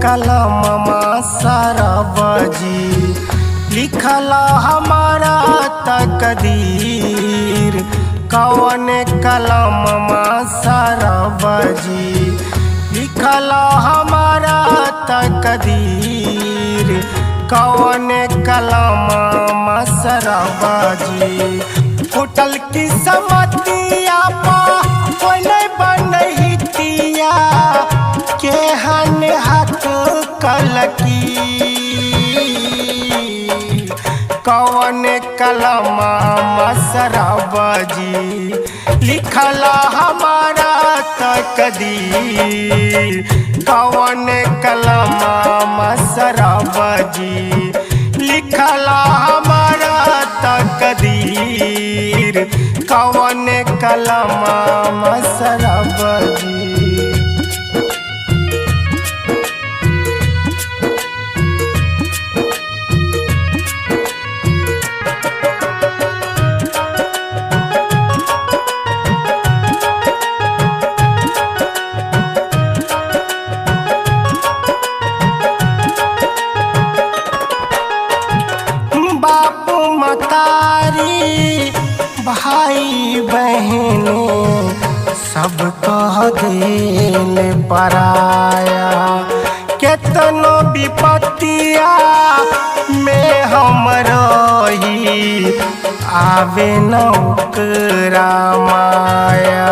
कलममा सरबजी लिखला हमारा तकदीर। कौन कलममा सरबजी लिखला हमारा तकदीर। कौन कलममा सरबजी फुटल की समतिया पा कोने बनहितिया के हन हक कलकी। कौन कलममा सरबजी लिखला हमारा तकदीर। कौन कलममा सरबजी लिखला हमारा तकदीर। कौन कलममा सरबजी भाई बहने सब कह दिल पराया। केतनो विपत्तिया में हम रही आवे न ओकरा माया।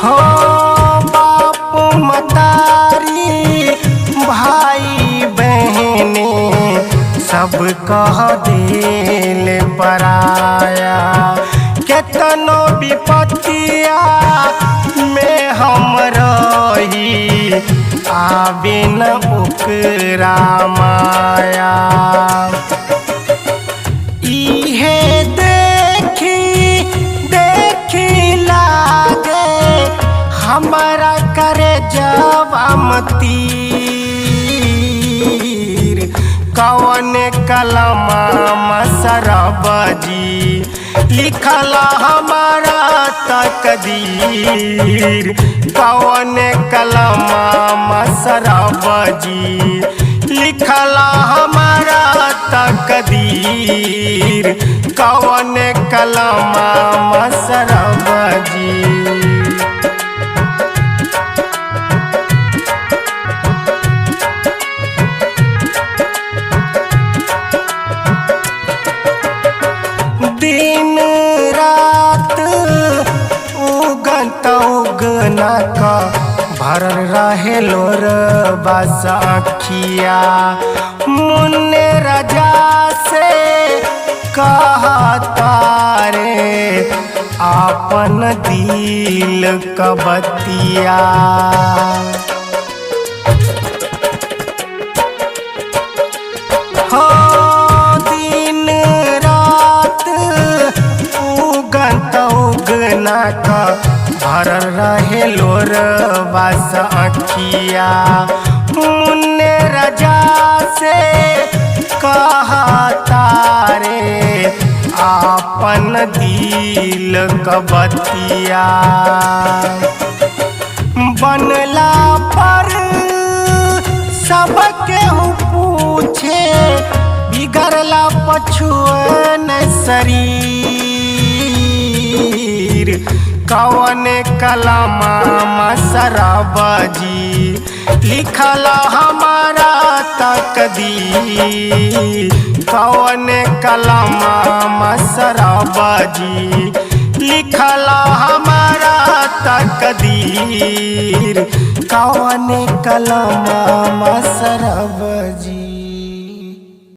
हो बाप मतारी भाई बहने सब कह दिल पराया। केतनो विपत्तिया में हम रही आवे न ओकरा माया। इहे देखी देखी लागे हमारा करे जवामती। कौन कलममा सरबजी लिखला हमारा तकदीर। कौन कलममा सरबजी लिखला हमारा तकदीर। कौन कलममा सरबजी दिन रात उगत उगना का भरल रहे लोर बस अखिया। मुन्ने राजा से कहता रे आपन दिल का बतिया। का भरल रहे लोर बस अखिया। मुन्ने राजा से कहता रे आपन दिल का बतिया। बनला पर सबके पूछे बिगड़ला पछुअन शरीर। कौन कलममा सरबजी लिखला हमारा तकदीर। कौन कलममा सरबजी लिखला हमारा तकदीर। कौन कलममा सरबजी।